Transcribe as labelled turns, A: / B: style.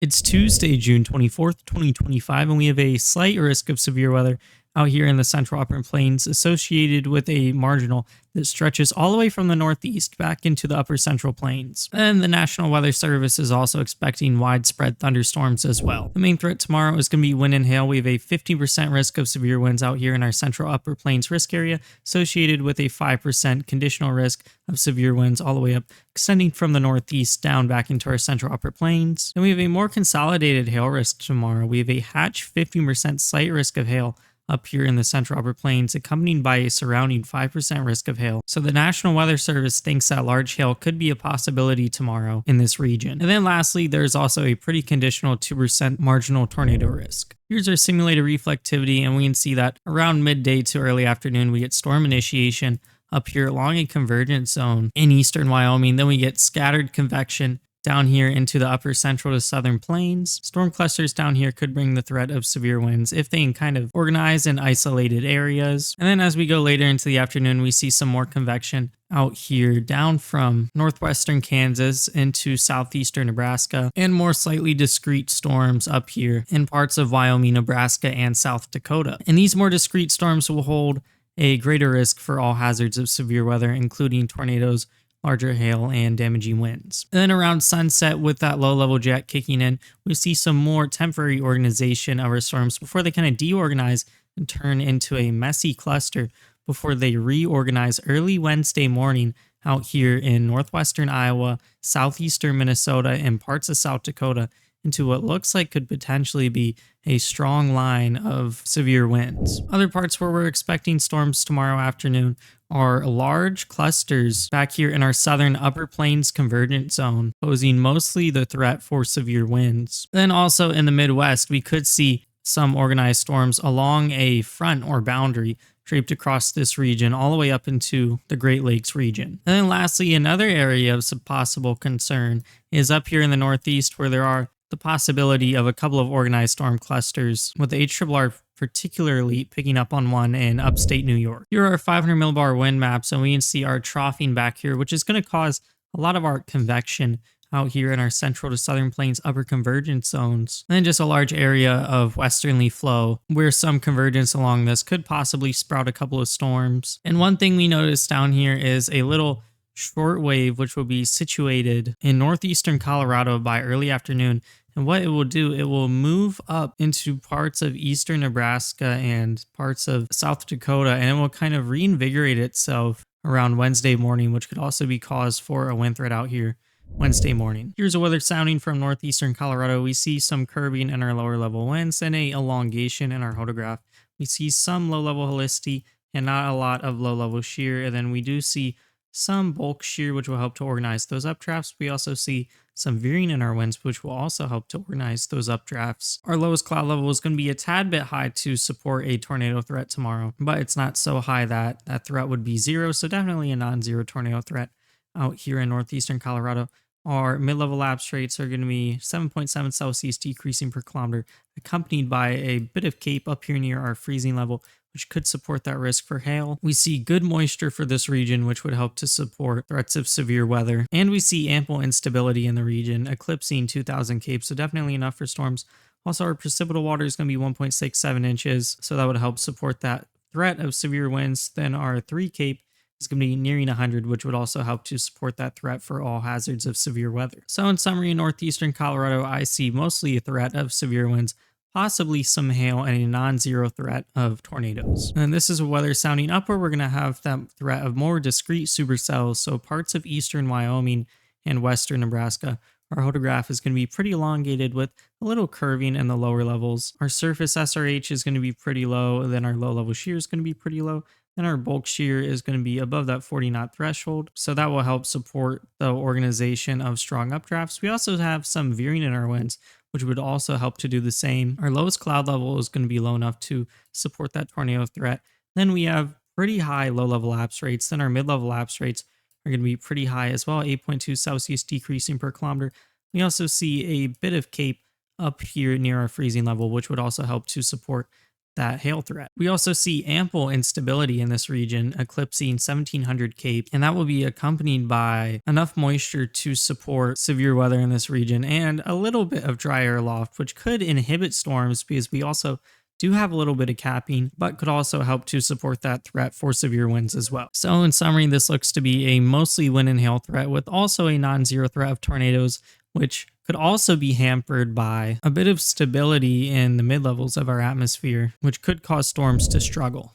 A: It's Tuesday, June 24th, 2025, and we have a slight risk of severe weather out here in the central upper plains associated with a marginal that stretches all the way from the northeast back into the upper central plains. And the National Weather Service is also expecting widespread thunderstorms as well. The main threat tomorrow is going to be wind and hail. We have a 50% risk of severe winds out here in our central upper plains risk area, associated with a 5% conditional risk of severe winds all the way up, extending from the northeast down back into our central upper plains. And we have a more consolidated hail risk tomorrow. We have a Hatch 50% slight risk of hail up here in the central upper plains, accompanied by a surrounding 5% risk of hail. So the National Weather Service thinks that large hail could be a possibility tomorrow in this region. And then lastly, there's also a pretty conditional 2% marginal tornado risk. Here's our simulated reflectivity, and we can see that around midday to early afternoon, we get storm initiation up here along a convergence zone in eastern Wyoming. Then we get scattered convection down here into the upper central to southern plains. Storm clusters down here could bring the threat of severe winds if they can kind of organize in isolated areas. And then as we go later into the afternoon, we see some more convection out here down from northwestern Kansas into southeastern Nebraska, and more slightly discrete storms up here in parts of Wyoming, Nebraska, and South Dakota. And these more discrete storms will hold a greater risk for all hazards of severe weather, including tornadoes, larger hail, and damaging winds. And then around sunset, with that low-level jet kicking in, we see some more temporary organization of our storms before they kind of deorganize and turn into a messy cluster before they reorganize early Wednesday morning out here in northwestern Iowa, southeastern Minnesota, and parts of South Dakota into what looks like could potentially be a strong line of severe winds. Other parts where we're expecting storms tomorrow afternoon are large clusters back here in our southern upper plains convergence zone, posing mostly the threat for severe winds. Then also in the Midwest, we could see some organized storms along a front or boundary draped across this region all the way up into the Great Lakes region. And then lastly, another area of some possible concern is up here in the northeast, where there are the possibility of a couple of organized storm clusters, with the HRRR particularly picking up on one in upstate New York. Here are our 500 millibar wind maps, and we can see our troughing back here, which is going to cause a lot of our convection out here in our central to southern plains upper convergence zones. And then just a large area of westerly flow, where some convergence along this could possibly sprout a couple of storms. And one thing we noticed down here is a little short wave, which will be situated in northeastern Colorado by early afternoon. And what it will do, it will move up into parts of eastern Nebraska and parts of South Dakota, and it will kind of reinvigorate itself around Wednesday morning, which could also be cause for a wind threat out here Wednesday morning. Here's a weather sounding from northeastern Colorado. We see some curving in our lower level winds and a elongation in our hodograph. We see some low level helicity and not a lot of low level shear. And then we do see some bulk shear, which will help to organize those updrafts. We also see some veering in our winds, which will also help to organize those updrafts. Our lowest cloud level is going to be a tad bit high to support a tornado threat tomorrow, but it's not so high that that threat would be zero. So definitely a non-zero tornado threat out here in northeastern Colorado. Our mid-level lapse rates are going to be 7.7 Celsius decreasing per kilometer, accompanied by a bit of cape up here near our freezing level, which could support that risk for hail. We see good moisture for this region, which would help to support threats of severe weather. And we see ample instability in the region, eclipsing 2,000 capes, so definitely enough for storms. Also, our precipitable water is going to be 1.67 inches, so that would help support that threat of severe winds. Then our 3 cape is going to be nearing 100, which would also help to support that threat for all hazards of severe weather. So in summary, in northeastern Colorado, I see mostly a threat of severe winds, possibly some hail, and a non-zero threat of tornadoes. And this is a weather sounding up, where we're going to have that threat of more discrete supercells. So parts of eastern Wyoming and western Nebraska, our hodograph is going to be pretty elongated with a little curving in the lower levels. Our surface SRH is going to be pretty low. Then our low level shear is going to be pretty low. And our bulk shear is going to be above that 40 knot threshold. So that will help support the organization of strong updrafts. We also have some veering in our winds, which would also help to do the same. Our lowest cloud level is going to be low enough to support that tornado threat. Then we have pretty high low-level lapse rates. Then our mid-level lapse rates are going to be pretty high as well, 8.2 Celsius decreasing per kilometer. We also see a bit of cape up here near our freezing level, which would also help to support that hail threat. We also see ample instability in this region, eclipsing 1700 Cape, and that will be accompanied by enough moisture to support severe weather in this region and a little bit of dry air aloft, which could inhibit storms because we also do have a little bit of capping, but could also help to support that threat for severe winds as well. So in summary, this looks to be a mostly wind and hail threat with also a non-zero threat of tornadoes, which could also be hampered by a bit of stability in the mid-levels of our atmosphere, which could cause storms to struggle.